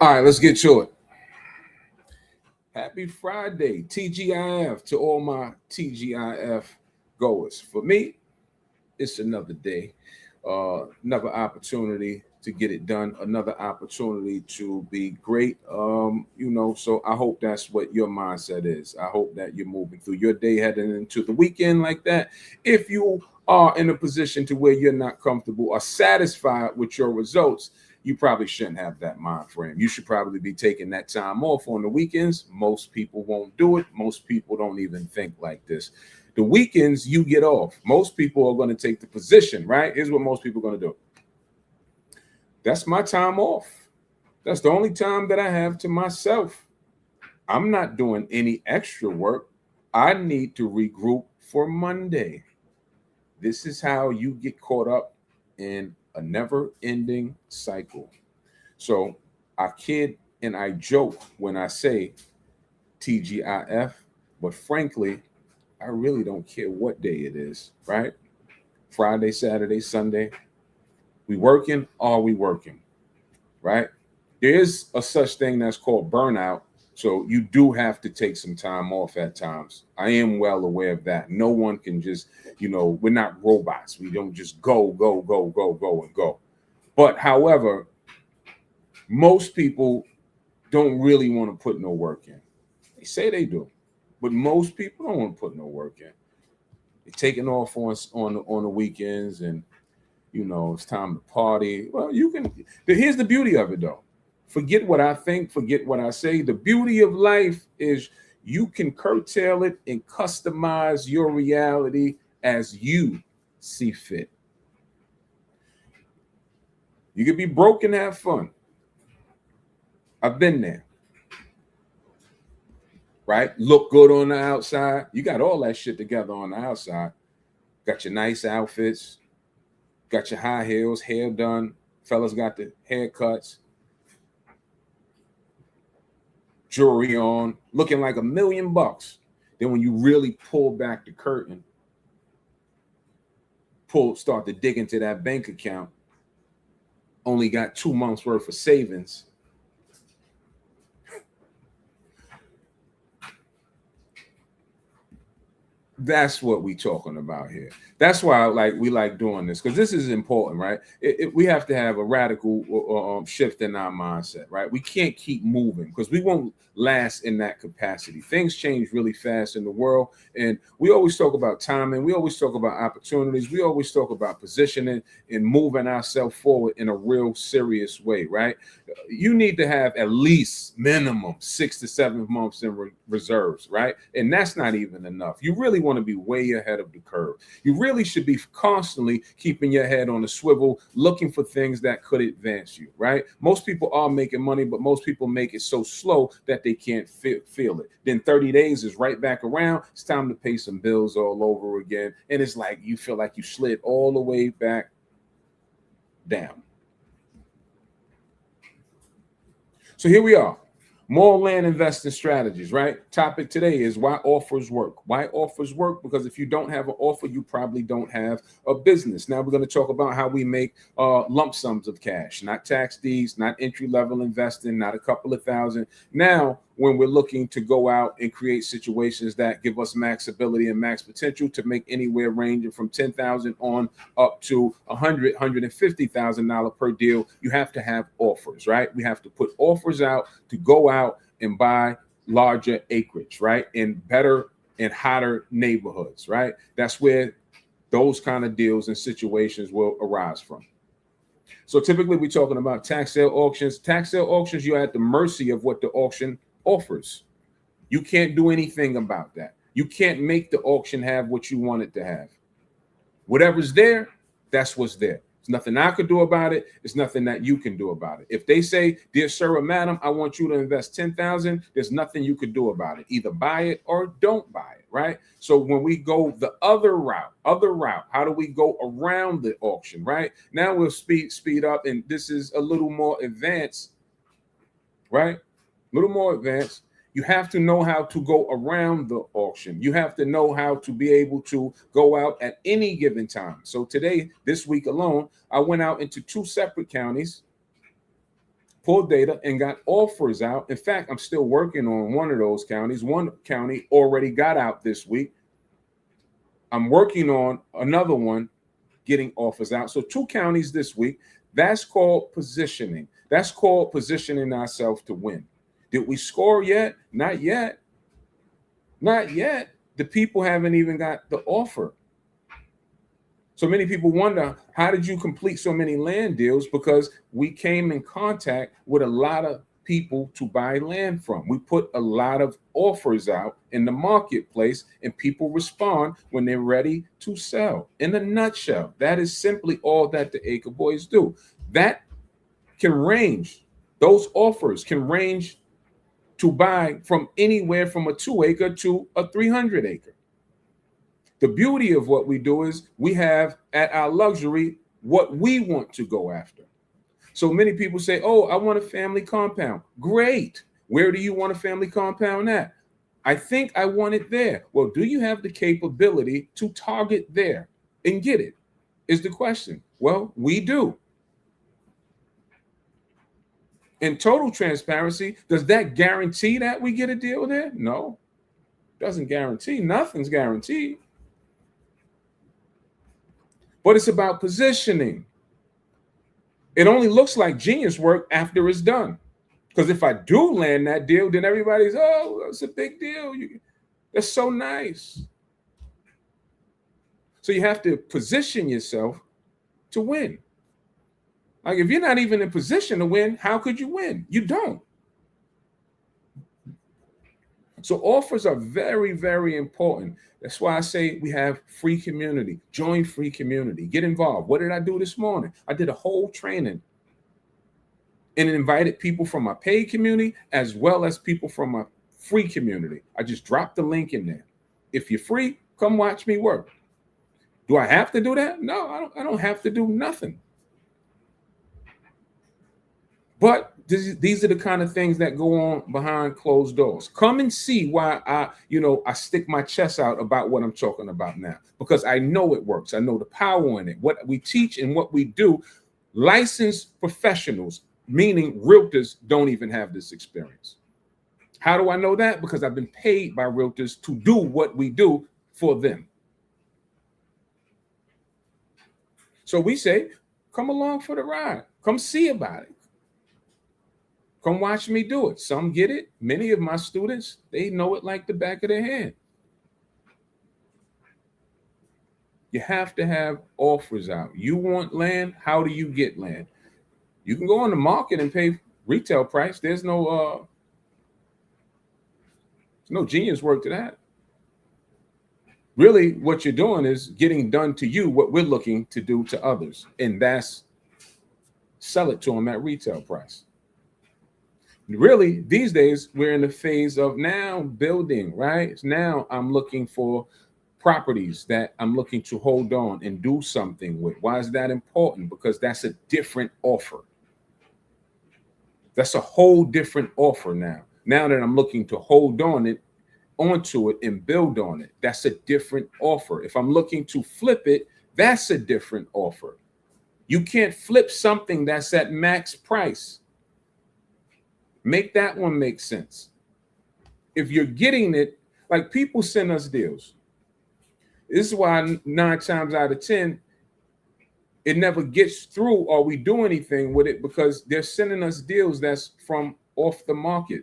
All right, let's get to it. Happy Friday, TGIF, to all my TGIF goers. For me, it's another day, another opportunity to get it done, another opportunity to be great. So I hope that's what your mindset is. I hope that you're moving through your day heading into the weekend like that. If you are in a position to where you're not comfortable or satisfied with your results, you probably shouldn't have that mind frame. You should probably be taking that time off on the weekends. Most people won't do it. Most people don't even think like this. The weekends you get off. Most people are going to take the position, right? Here's what most people are going to do. That's my time off. That's the only time that I have to myself. I'm not doing any extra work. I need to regroup for Monday. This is how you get caught up in a never ending cycle. So I kid and I joke when I say TGIF, but frankly, I really don't care what day it is, right? Friday, Saturday, Sunday. We working? Are we working? Right? There is a such thing that's called burnout. So you do have to take some time off at times. I am well aware of that. No one can just, we're not robots. We don't just go, go, go, go, go, and go. But however, most people don't really want to put no work in. They say they do, but most people don't want to put no work in. They're taking off on the weekends, and it's time to party. Well, you can. Here's the beauty of it, though. Forget what I think. Forget what I say. The beauty of life is you can curtail it and customize your reality as you see fit. You can be broke and have fun. I've been there. Right? Look good on the outside. You got all that shit together on the outside. Got your nice outfits. Got your high heels, hair done. Fellas got the haircuts. Jewelry on. Looking like $1,000,000. Then when you really pull back the curtain, start to dig into that bank account, only got 2 months worth of savings. That's what we talking about here. That's why we like doing this, because this is important, right? We have to have a radical shift in our mindset, right? We can't keep moving because we won't last in that capacity. Things change really fast in the world, and we always talk about timing. We always talk about opportunities. We always talk about positioning and moving ourselves forward in a real serious way, right? You need to have at least minimum 6 to 7 months in reserves, right? And that's not even enough. You really want to be way ahead of the curve. You really should be constantly keeping your head on a swivel, looking for things that could advance you, right? Most people are making money, but most people make it so slow that they can't feel it. Then 30 days is right back around. It's time to pay some bills all over again. And it's like you feel like you slid all the way back down. So here we are. More land investing strategies, right? Topic today is why offers work. Why offers work? Because if you don't have an offer, you probably don't have a business. Now we're going to talk about how we make lump sums of cash, not tax deeds, not entry-level investing, not a couple of thousand. Now, when we're looking to go out and create situations that give us max ability and max potential to make anywhere ranging from 10,000 on up to $150,000 per deal, you have to have offers, right? We have to put offers out to go out and buy larger acreage, right? In better and hotter neighborhoods, right? That's where those kind of deals and situations will arise from. So typically we're talking about tax sale auctions. Tax sale auctions, you're at the mercy of what the auction offers. You can't do anything about that. You can't make the auction have what you want it to have. Whatever's there, that's what's there. There's nothing I could do about it. There's nothing that you can do about it. If they say, dear sir or madam, I want you to invest 10,000, there's nothing you could do about it. Either buy it or don't buy it, right? So when we go the other route, how do we go around the auction, right? Now we'll speed up, and this is a little more advanced, right? A little more advanced. You have to know how to go around the auction. You have to know how to be able to go out at any given time. So today, this week alone, I went out into 2 separate counties, pulled data and got offers out. In fact, I'm still working on one of those counties. One county already got out this week. I'm working on another one getting offers out. So 2 counties this week. That's called positioning. That's called positioning ourselves to win. Did we score yet? Not yet. Not yet. The people haven't even got the offer. So many people wonder, how did you complete so many land deals? Because we came in contact with a lot of people to buy land from. We put a lot of offers out in the marketplace, and people respond when they're ready to sell. In a nutshell, that is simply all that the Acre Boys do. That can range, those offers can range to buy from anywhere from a 2-acre to a 300-acre. The beauty of what we do is we have at our luxury what we want to go after. So many people say, oh, I want a family compound. Great. Where do you want a family compound at? I think I want it there. Well, do you have the capability to target there and get it? Is the question. Well, we do. In total transparency, does that guarantee that we get a deal there? No, doesn't guarantee. Nothing's guaranteed. But it's about positioning. It only looks like genius work after it's done. Because if I do land that deal, then everybody's, oh, it's a big deal. That's so nice. So you have to position yourself to win. Like if you're not even in position to win, how could you win? You don't. So offers are very, very important. That's why I say we have free community. Join free community. Get involved. What did I do this morning? I did a whole training and invited people from my paid community as well as people from my free community. I just dropped the link in there. If you're free, come watch me work. Do I have to do that? No, I don't have to do nothing. But these are the kind of things that go on behind closed doors. Come and see why I stick my chest out about what I'm talking about now, because I know it works. I know the power in it. What we teach and what we do, licensed professionals, meaning realtors, don't even have this experience. How do I know that? Because I've been paid by realtors to do what we do for them. So we say, come along for the ride. Come see about it. Come watch me do it. Some get it. Many of my students, they know it like the back of their hand. You have to have offers out. You want land? How do you get land? You can go on the market and pay retail price. There's no genius work to that. Really, what you're doing is getting done to you what we're looking to do to others, and that's sell it to them at retail price. Really, these days, we're in the phase of now building, right? Now I'm looking for properties that I'm looking to hold on and do something with. Why is that important? Because that's a different offer. That's a whole different offer now. Now that I'm looking to hold onto it and build on it, that's a different offer. If I'm looking to flip it, that's a different offer. You can't flip something that's at max price. Make that one make sense. If you're getting it, like people send us deals. This is why 9 times out of 10, it never gets through or we do anything with it, because they're sending us deals that's from off the market.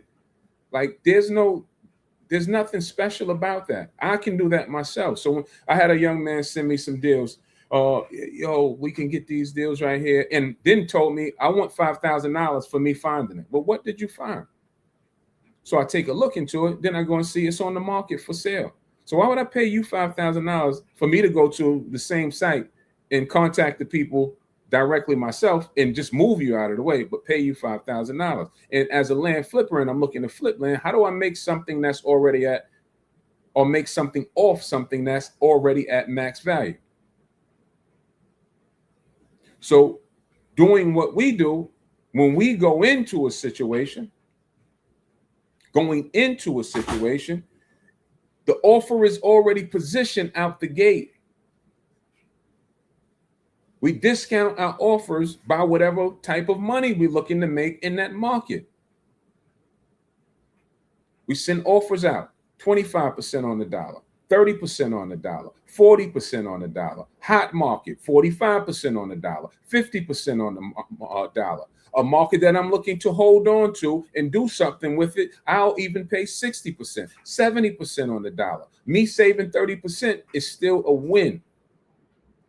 Like there's nothing special about that. I can do that myself. So when I had a young man send me some deals, we can get these deals right here, and then told me I want $5,000 for me finding it. But what did you find? So I take a look into it, then I go and see it's on the market for sale. So why would I pay you $5,000 for me to go to the same site and contact the people directly myself and just move you out of the way, but pay you $5,000? And as a land flipper, and I'm looking to flip land, how do I make something that's already at, or make something off something that's already at max value? So doing what we do, when we go into a situation, the offer is already positioned out the gate. We discount our offers by whatever type of money we're looking to make in that market. We send offers out 25% on the dollar, 30% on the dollar, 40% on the dollar. Hot market, 45% on the dollar, 50% on the dollar. A market that I'm looking to hold on to and do something with it, I'll even pay 60%, 70% on the dollar. Me saving 30% is still a win,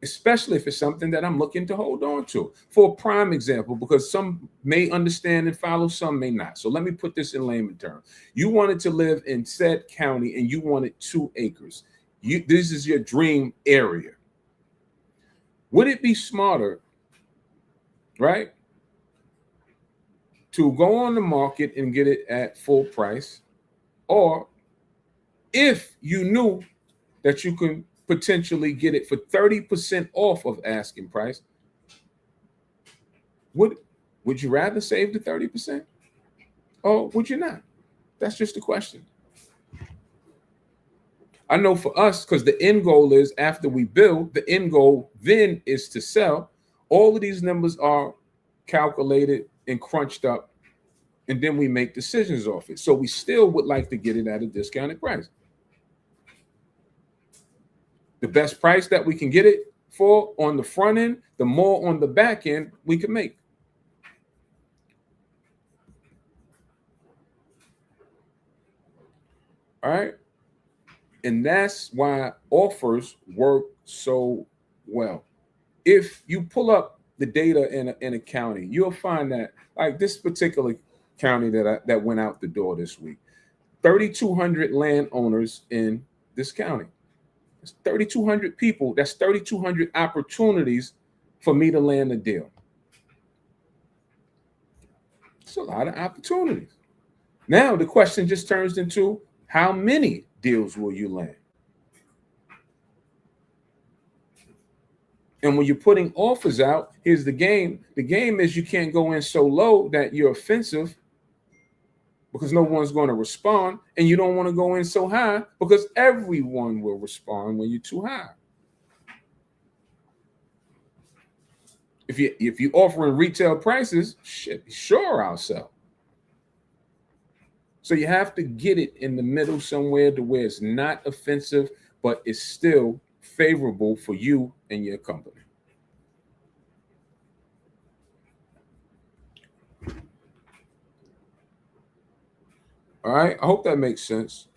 especially if it's something that I'm looking to hold on to. For a prime example, because some may understand and follow, some may not. So let me put this in layman terms. You wanted to live in said county and you wanted 2 acres. This is your dream area. Would it be smarter, right, to go on the market and get it at full price? Or if you knew that you can potentially get it for 30% off of asking price, would you rather save the 30%? Or would you not? That's just the question. I know for us, because the end goal is after we build, the end goal then is to sell. All of these numbers are calculated and crunched up, and then we make decisions off it. So we still would like to get it at a discounted price. The best price that we can get it for on the front end, the more on the back end we can make. All right. And that's why offers work so well. If you pull up the data in a county, you'll find that, like this particular county that went out the door this week, 3,200 landowners in this county. It's 3,200 people. That's 3,200 opportunities for me to land a deal. It's a lot of opportunities. Now the question just turns into, how many deals will you land? And when you're putting offers out, here's the game. The game is you can't go in so low that you're offensive because no one's going to respond. And you don't want to go in so high because everyone will respond when you're too high. If you're offering retail prices, shit, sure, I'll sell. So you have to get it in the middle somewhere to where it's not offensive, but it's still favorable for you and your company. All right. I hope that makes sense.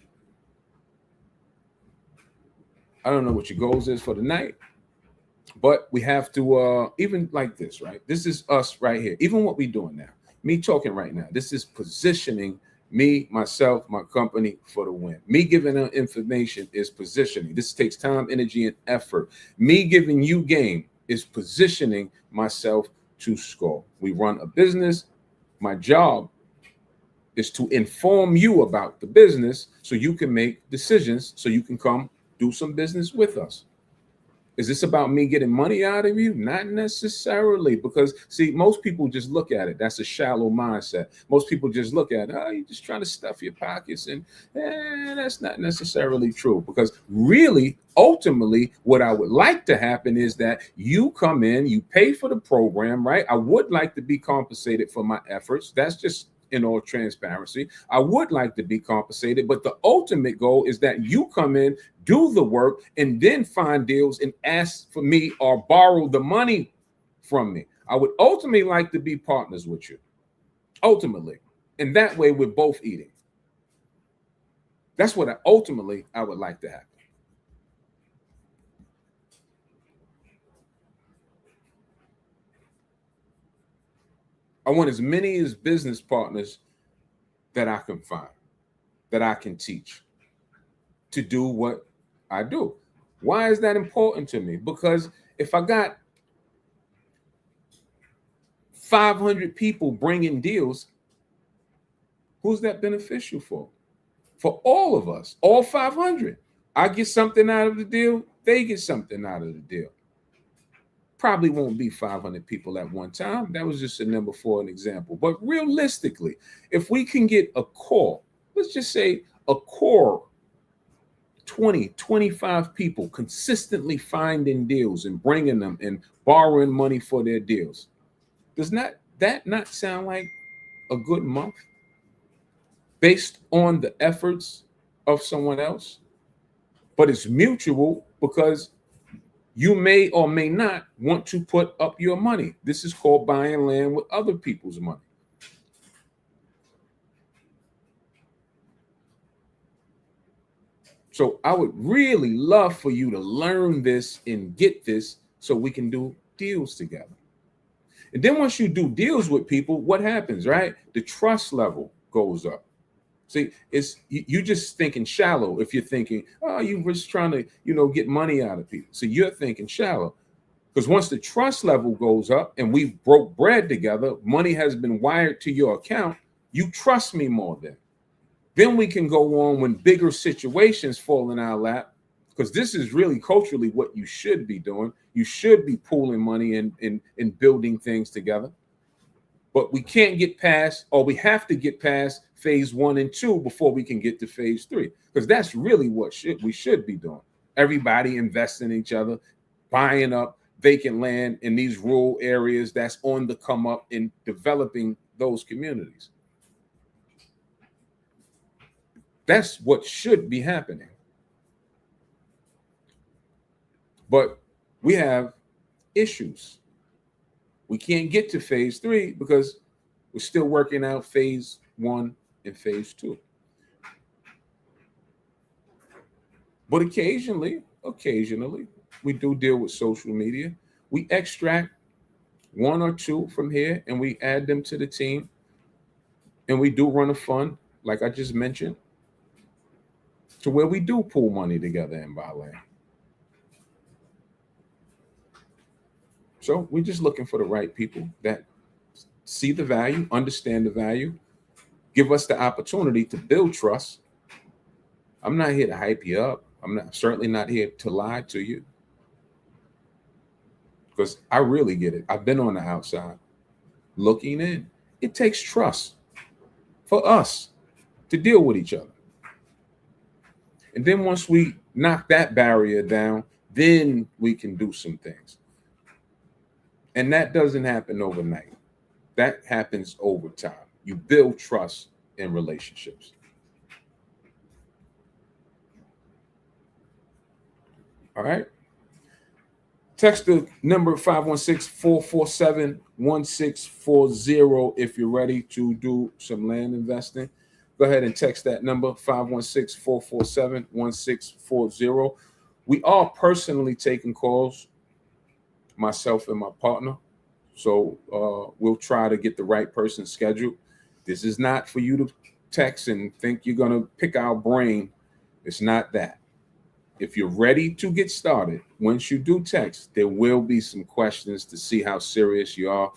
I don't know what your goals is for the night, but we have to even like this, right? This is us right here. Even what we're doing now, me talking right now, this is positioning me, myself, my company for the win. Me giving out information is positioning. This takes time, energy, and effort. Me giving you game is positioning myself to score. We run a business. My job is to inform you about the business so you can make decisions, so you can come do some business with us. Is this about me getting money out of you? Not necessarily, because see, most people just look at it. That's a shallow mindset. Most people just look at, oh, you're just trying to stuff your pockets, and that's not necessarily true. Because really, ultimately, what I would like to happen is that you come in, you pay for the program, right? I would like to be compensated for my efforts. That's just in all transparency. I would like to be compensated, but the ultimate goal is that you come in, do the work, and then find deals and ask for me or borrow the money from me. I would ultimately like to be partners with you, ultimately. And that way we're both eating. That's what I would like to happen. I want as many as business partners that I can find, that I can teach to do what I do. Why is that important to me? Because if I got 500 people bringing deals, who's that beneficial for? For all of us, all 500. I get something out of the deal, they get something out of the deal. Probably won't be 500 people at one time. That was just a number for an example. But realistically, if we can get a core, let's just say a core 20, 25 people consistently finding deals and bringing them and borrowing money for their deals. Does that not sound like a good month based on the efforts of someone else? But it's mutual because you may or may not want to put up your money. This is called buying land with other people's money. So I would really love for you to learn this and get this so we can do deals together. And then once you do deals with people, what happens, right? The trust level goes up. See, it's you just thinking shallow if you're thinking, oh, you were just trying to, get money out of people. So you're thinking shallow. Because once the trust level goes up and we broke bread together, money has been wired to your account, you trust me more then. Then we can go on when bigger situations fall in our lap, because this is really culturally what you should be doing. You should be pooling money and building things together. But we can't get past, or we have to get past phase 1 and 2 before we can get to phase 3, because that's really what we should be doing. Everybody investing in each other, buying up vacant land in these rural areas that's on the come up, and developing those communities. That's what should be happening. But we have issues. We can't get to phase 3 because we're still working out phase 1 and phase 2. But occasionally, we do deal with social media. We extract 1 or 2 from here and we add them to the team. And we do run a fund, like I just mentioned, to where we do pool money together and buy land. So we're just looking for the right people that see the value, understand the value, give us the opportunity to build trust. I'm not here to hype you up. I'm certainly not here to lie to you, because I really get it. I've been on the outside looking in. It takes trust for us to deal with each other. And then once we knock that barrier down, then we can do some things. And that doesn't happen overnight. That happens over time. You build trust in relationships. All right. Text the number 516-447-1640 if you're ready to do some land investing. Go ahead and text that number, 516-447-1640. We are personally taking calls, myself and my partner. So we'll try to get the right person scheduled. This is not for you to text and think you're going to pick our brain. It's not that. If you're ready to get started, once you do text, there will be some questions to see how serious you are.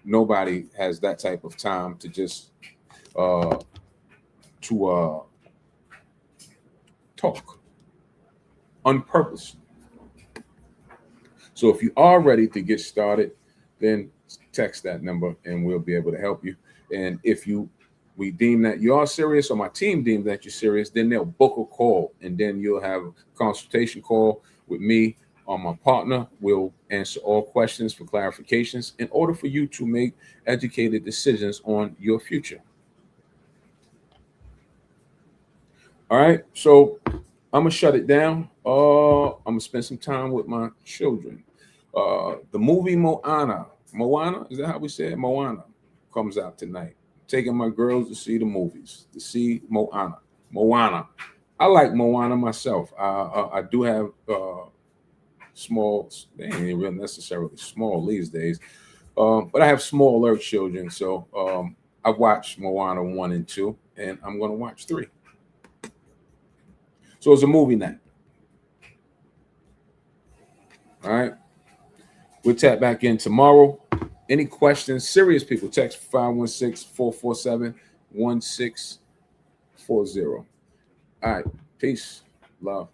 Nobody has that type of time to just talk on purpose. So if you are ready to get started, then text that number and we'll be able to help you. And if we deem that you are serious, or my team deems that you're serious, then they'll book a call, and then you'll have a consultation call with me or my partner. We'll answer all questions for clarifications in order for you to make educated decisions on your future. All right, so I'm gonna shut it down. I'm gonna spend some time with my children. The movie Moana, is that how we say it? Moana comes out tonight. Taking my girls to see the movies, to see Moana. I like Moana myself. I do have small, they ain't even necessarily small these days, but I have smaller children. So I've watched Moana 1 and 2, and I'm going to watch 3. So it's a movie night. All right. We'll tap back in tomorrow. Any questions? Serious people, text 516-447-1640. All right. Peace. Love.